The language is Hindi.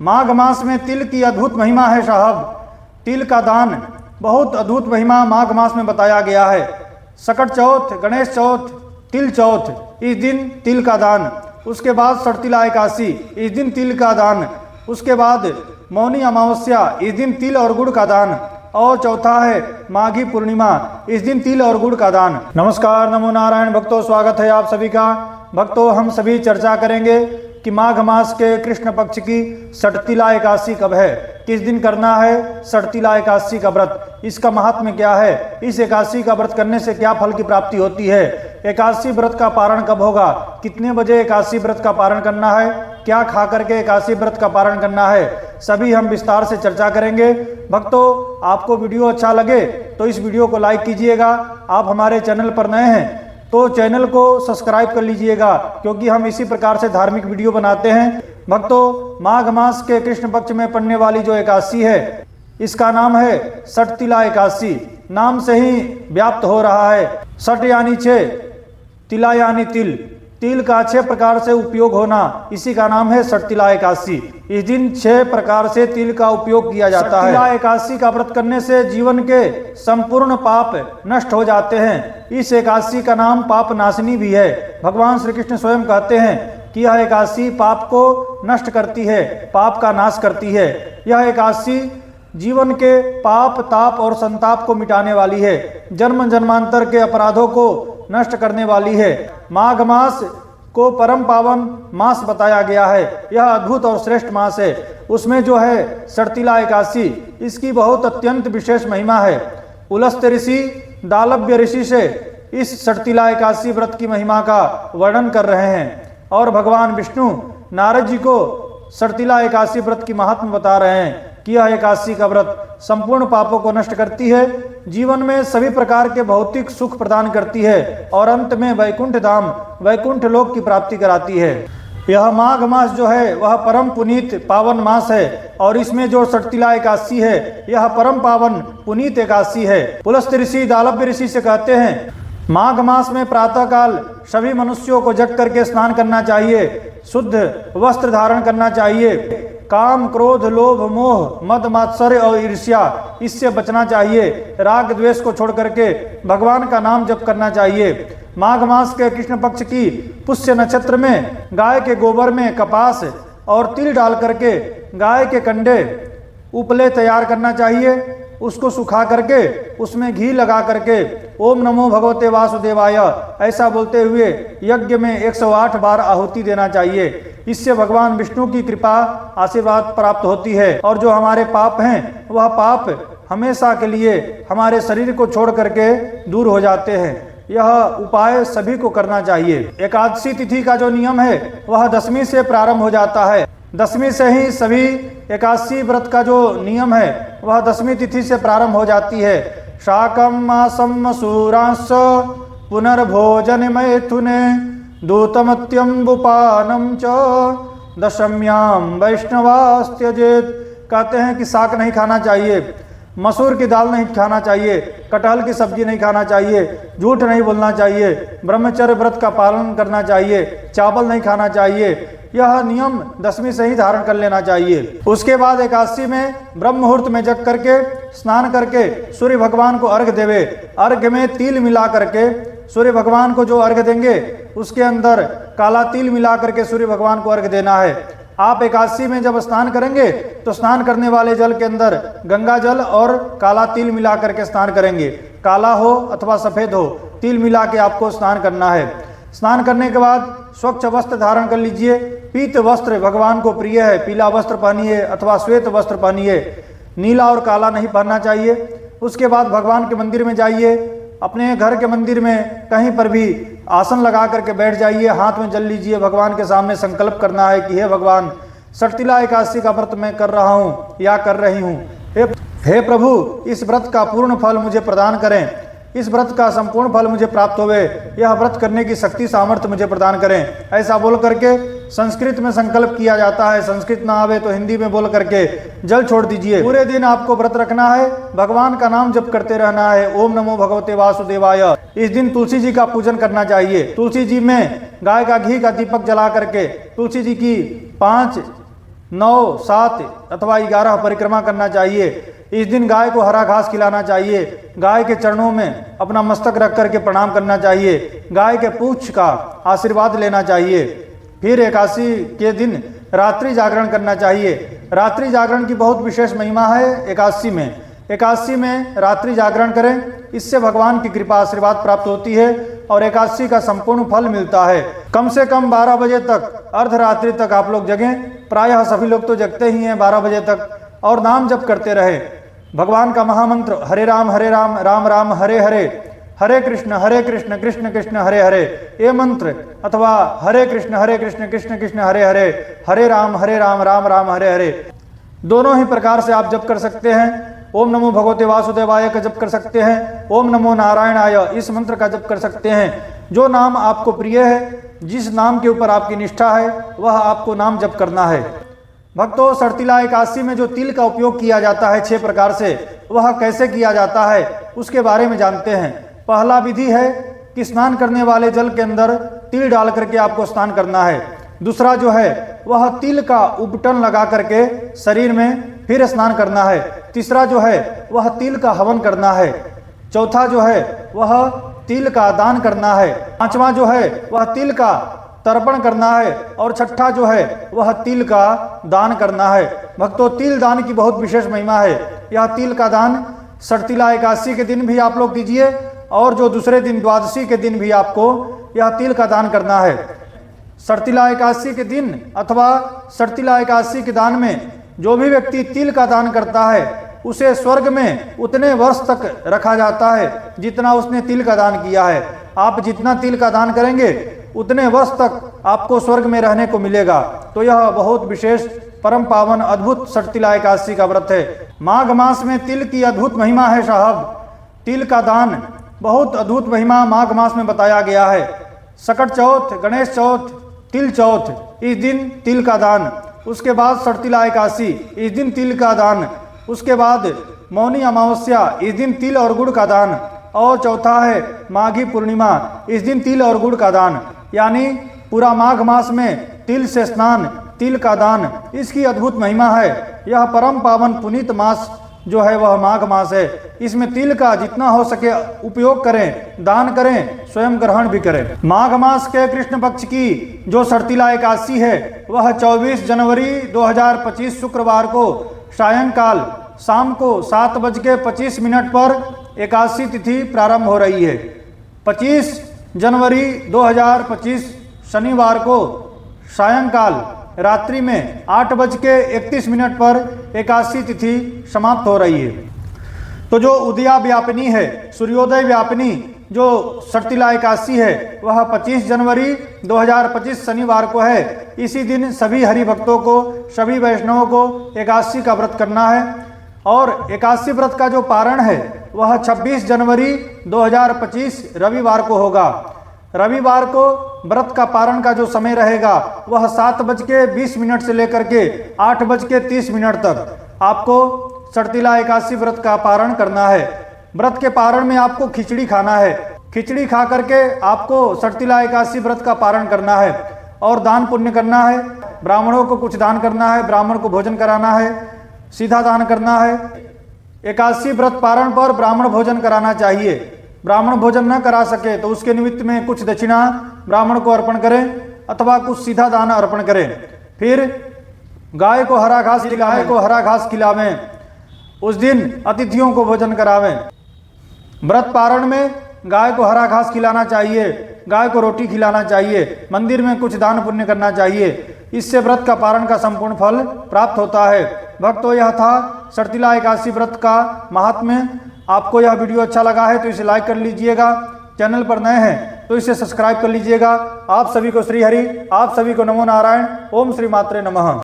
माघ मास में तिल की अद्भुत महिमा है साहब। तिल का दान बहुत अद्भुत महिमा माघ मास में बताया गया है। सकट चौथ, गणेश चौथ, तिल चौथ, इस दिन तिल का दान। उसके बाद सड़तिला एकादशी, इस दिन तिल का दान। उसके बाद मौनी अमावस्या, इस दिन तिल और गुड़ का दान। और चौथा है माघी पूर्णिमा, इस दिन तिल और गुड़ का दान। नमस्कार, नमो नारायण भक्तों, स्वागत है आप सभी का। भक्तों, हम सभी चर्चा करेंगे कि माघ मास के कृष्ण पक्ष की सड़तिला एकादशी कब है, किस दिन करना है सड़तिला एकादशी का व्रत, इसका महात्म्य क्या है, इस एकादशी का व्रत करने से क्या फल की प्राप्ति होती है, एकादशी व्रत का पारण कब होगा, कितने बजे एकादशी व्रत का पारण करना है, क्या खा करके एकादशी व्रत का पारण करना है, सभी हम विस्तार से चर्चा करेंगे। भक्तों, आपको वीडियो अच्छा लगे तो इस वीडियो को लाइक कीजिएगा। आप हमारे चैनल पर नए हैं तो चैनल को सब्सक्राइब कर लीजिएगा, क्योंकि हम इसी प्रकार से धार्मिक वीडियो बनाते हैं। भक्तों, माघ मास के कृष्ण पक्ष में पड़ने वाली जो एकादशी है, इसका नाम है सड़तिला एकादशी। नाम से ही व्याप्त हो रहा है। सट यानी 6, तिला यानी तिल, तिल का 6 प्रकार से उपयोग होना, इसी का नाम है सड़तिला एकादशी। इस दिन 6 प्रकार से तिल का उपयोग किया जाता है। सड़तिला एकादशी का व्रत करने से जीवन के संपूर्ण पाप नष्ट हो जाते हैं। इस एकादशी का नाम पाप नाशिनी भी है। भगवान श्री कृष्ण स्वयं कहते हैं कि यह एकादशी पाप को नष्ट करती है, पाप का नाश करती है। यह एकादशी जीवन के पाप, ताप और संताप को मिटाने वाली है, जन्म जन्मांतर के अपराधों को नष्ट करने वाली है। माघ मास को परम पावन मास बताया गया है। यह अद्भुत और श्रेष्ठ मास है। उसमें जो है सड़तिला एकादशी, इसकी बहुत अत्यंत विशेष महिमा है। उलस्त ऋषि दालव्य ऋषि से इस सड़तिला एकादशी व्रत की महिमा का वर्णन कर रहे हैं, और भगवान विष्णु नारद जी को सड़तिला एकादशी व्रत की महात्म बता रहे हैं कि यह एकादशी का व्रत संपूर्ण पापों को नष्ट करती है, जीवन में सभी प्रकार के भौतिक सुख प्रदान करती है, और अंत में वैकुंठ धाम, वैकुंठ लोक की प्राप्ति कराती है। यह माघ मास जो है वह परम पुनीत पावन मास है, और इसमें जो सड़तिला एकादशी है यह परम पावन पुनीत एकादशी है। पुलस्त ऋषि दालव्य ऋषि से कहते हैं, माघ मास में प्रातःकाल सभी मनुष्यों को जग करके स्नान करना चाहिए, शुद्ध वस्त्र धारण करना चाहिए, काम, क्रोध, लोभ, मोह, मद, मात्सर्य और ईर्ष्या, इससे बचना चाहिए, राग द्वेष को छोड़ करके भगवान का नाम जप करना चाहिए। माघ मास के कृष्ण पक्ष की पुष्य नक्षत्र में गाय के गोबर में कपास और तिल डाल करके गाय के कंडे उपले तैयार करना चाहिए, उसको सुखा करके उसमें घी लगा करके ओम नमो भगवते वासुदेवाय ऐसा बोलते हुए यज्ञ में 108 बार आहुति देना चाहिए। इससे भगवान विष्णु की कृपा आशीर्वाद प्राप्त होती है, और जो हमारे पाप हैं वह पाप हमेशा के लिए हमारे शरीर को छोड़ करके दूर हो जाते हैं। यह उपाय सभी को करना चाहिए। एकादशी तिथि का जो नियम है वह 10वीं से प्रारंभ हो जाता है। 10वीं से ही सभी एकादशी व्रत का जो नियम है वह 10वीं तिथि से प्रारंभ हो जाती है। शाकम मासम मसूरांश पुनर्भोजन मैथुने दूतमत्यम्बुपानम च दशम्याम वैष्णवास्त्यजेत। कहते हैं कि शाक नहीं खाना चाहिए, मसूर की दाल नहीं खाना चाहिए, कटहल की सब्जी नहीं खाना चाहिए, झूठ नहीं बोलना चाहिए, ब्रह्मचर्य व्रत का पालन करना चाहिए, चावल नहीं खाना चाहिए। यह नियम 10वीं से ही धारण कर लेना चाहिए। उसके बाद एकादशी में ब्रह्म मुहूर्त में जग करके स्नान करके सूर्य भगवान को अर्घ देवे। अर्घ में तिल मिला करके सूर्य भगवान को जो अर्घ देंगे उसके अंदर काला तिल मिला करके सूर्य भगवान को अर्घ देना है। आप एकादशी में जब स्नान करेंगे तो स्नान करने वाले जल के अंदर गंगा जल और काला तिल मिला करके स्नान करेंगे। काला हो अथवा सफेद हो, तिल मिला के आपको स्नान करना है। स्नान करने के बाद स्वच्छ वस्त्र धारण कर लीजिए। पीत वस्त्र भगवान को प्रिय है, पीला वस्त्र पहनिए अथवा श्वेत वस्त्र पहनिए, नीला और काला नहीं पहनना चाहिए। उसके बाद भगवान के मंदिर में जाइए, अपने घर के मंदिर में कहीं पर भी आसन लगा करके बैठ जाइए, हाथ में जल लीजिए, भगवान के सामने संकल्प करना है कि हे भगवान, सड़तिला एकादशी का व्रत मैं कर रहा हूँ या कर रही हूँ, हे प्रभु इस व्रत का पूर्ण फल मुझे प्रदान करें, इस व्रत का संपूर्ण फल मुझे प्राप्त होवे, यह व्रत करने की शक्ति सामर्थ्य मुझे प्रदान करें। ऐसा बोल करके संस्कृत में संकल्प किया जाता है। संस्कृत ना आवे तो हिंदी में बोल करके जल छोड़ दीजिए। पूरे दिन आपको व्रत रखना है, भगवान का नाम जप करते रहना है, ओम नमो भगवते वासुदेवाय। इस दिन तुलसी जी का पूजन करना चाहिए। तुलसी जी में गाय का घी का दीपक जला करके तुलसी जी की 5 9, 7 अथवा 11 परिक्रमा करना चाहिए। इस दिन गाय को हरा घास खिलाना चाहिए। गाय के चरणों में अपना मस्तक रख करके प्रणाम करना चाहिए। गाय के पूंछ का आशीर्वाद लेना चाहिए। फिर एकादशी के दिन रात्रि जागरण करना चाहिए। रात्रि जागरण की बहुत विशेष महिमा है एकादशी में। एकादशी में रात्रि जागरण करें, इससे भगवान की कृपा आशीर्वाद प्राप्त होती है और एकादशी का संपूर्ण फल मिलता है। कम से कम 12 बजे तक, अर्धरात्रि तक आप लोग जगें। प्रायः सभी लोग तो जगते ही हैं 12 बजे तक, और नाम जप करते रहे भगवान का महामंत्र हरे राम राम राम हरे हरे, हरे कृष्ण कृष्ण कृष्ण हरे हरे, ये मंत्र, अथवा हरे कृष्ण कृष्ण कृष्ण हरे हरे, हरे राम राम राम हरे हरे, दोनों ही प्रकार से आप जप कर सकते हैं। ओम नमो भगवते वासुदेवाय का जप कर सकते हैं। ओम नमो नारायणाय इस मंत्र का जप कर सकते हैं। जो नाम आपको प्रिय है, जिस नाम के ऊपर आपकी निष्ठा है, वह आपको नाम जप करना है। भक्तों, सर्तिला एकादशी में जो तिल का उपयोग किया जाता है 6 प्रकार से, वह कैसे किया जाता है उसके बारे में जानते हैं। पहला विधि है कि स्नान करने वाले जल के अंदर तिल डाल करके आपको स्नान करना है। दूसरा जो है वह तिल का उबटन लगा करके शरीर में फिर स्नान करना है। तीसरा जो है वह तिल का हवन करना है। चौथा जो है वह तिल का दान करना है। पांचवा जो है वह तिल का तर्पण करना है। और छठा जो है वह तिल का दान करना है। भक्तों, तिल दान की बहुत विशेष महिमा है। यह तिल का दान सर्तिला एकादशी के दिन भी आप लोग कीजिए, और जो दूसरे दिन द्वादशी के दिन भी आपको यह तिल का दान करना है। सर्तिला एकादशी के दिन अथवा सर्तिला एकादशी के दान में जो भी व्यक्ति तिल का दान करता है, उसे स्वर्ग में उतने वर्ष तक रखा जाता है जितना उसने तिल का दान किया है। आप जितना तिल का दान करेंगे उतने वर्ष तक आपको स्वर्ग में रहने को मिलेगा। तो यह बहुत विशेष, परम पावन, अद्भुत सर्तिला एकादशी का व्रत है। माघ मास में तिल की अद्भुत महिमा है साहब। तिल का दान बहुत अद्भुत महिमा माघ मास में बताया गया है। सकट चौथ, गणेश चौथ, तिल चौथ, इस दिन तिल का दान। उसके बाद सर्तिला एकादशी, इस दिन तिल का दान। उसके बाद मौनी अमावस्या, इस दिन तिल और गुड़ का दान। और चौथा है माघी पूर्णिमा, इस दिन तिल और गुड़ का दान। यानी पूरा माघ मास में तिल से स्नान, तिल का दान, इसकी अद्भुत महिमा है। यह परम पावन पुनीत मास जो है वह माघ मास है। इसमें तिल का जितना हो सके उपयोग करें, दान करें, स्वयं ग्रहण भी करें। माघ मास के कृष्ण पक्ष की जो सर्तिला एकादशी है वह 24 जनवरी 2025 शुक्रवार को सायंकाल शाम को 7:25 पर एकादशी तिथि प्रारंभ हो रही है। 25 जनवरी 2025 शनिवार को सायंकाल रात्रि में 8:31 पर एकादशी तिथि समाप्त हो रही है। तो जो उदया व्यापिनी है, सूर्योदय व्यापिनी जो सर्तिला एकादशी है, वह 25 जनवरी 2025 शनिवार को है। इसी दिन सभी हरि भक्तों को, सभी वैष्णवों को एकादशी का व्रत करना है। और एकादशी व्रत का जो पारण है वह 26 जनवरी 2025 रविवार को होगा। रविवार को व्रत का पारण का जो समय रहेगा वह 7:20 से लेकर के 8:30 तक आपको सर्तिला एकादशी व्रत का पारण करना है। व्रत के पारण में आपको खिचड़ी खाना है। खिचड़ी खा करके आपको सर्तिला एकादशी व्रत का पारण करना है। और दान पुण्य करना है। ब्राह्मणों को कुछ दान करना है, ब्राह्मण को भोजन कराना है, सीधा दान करना है। एकादशी व्रत पारण पर ब्राह्मण भोजन कराना चाहिए। ब्राह्मण भोजन न करा सके तो उसके निमित्त में कुछ दक्षिणा ब्राह्मण को अर्पण करें अथवा कुछ सीधा दान अर्पण करें। फिर गाय को हरा घास खिलावें। उस दिन अतिथियों को भोजन करावें। व्रत पारण में गाय को हरा घास खिलाना चाहिए, गाय को रोटी खिलाना चाहिए, मंदिर में कुछ दान पुण्य करना चाहिए। इससे व्रत का पारण का संपूर्ण फल प्राप्त होता है। भक्तों, यह था सर्तिला एकादशी व्रत का महात्म्य। आपको यह वीडियो अच्छा लगा है तो इसे लाइक कर लीजिएगा। चैनल पर नए हैं तो इसे सब्सक्राइब कर लीजिएगा। आप सभी को श्री हरि, आप सभी को नमो नारायण। ओम श्री मात्रे नमः।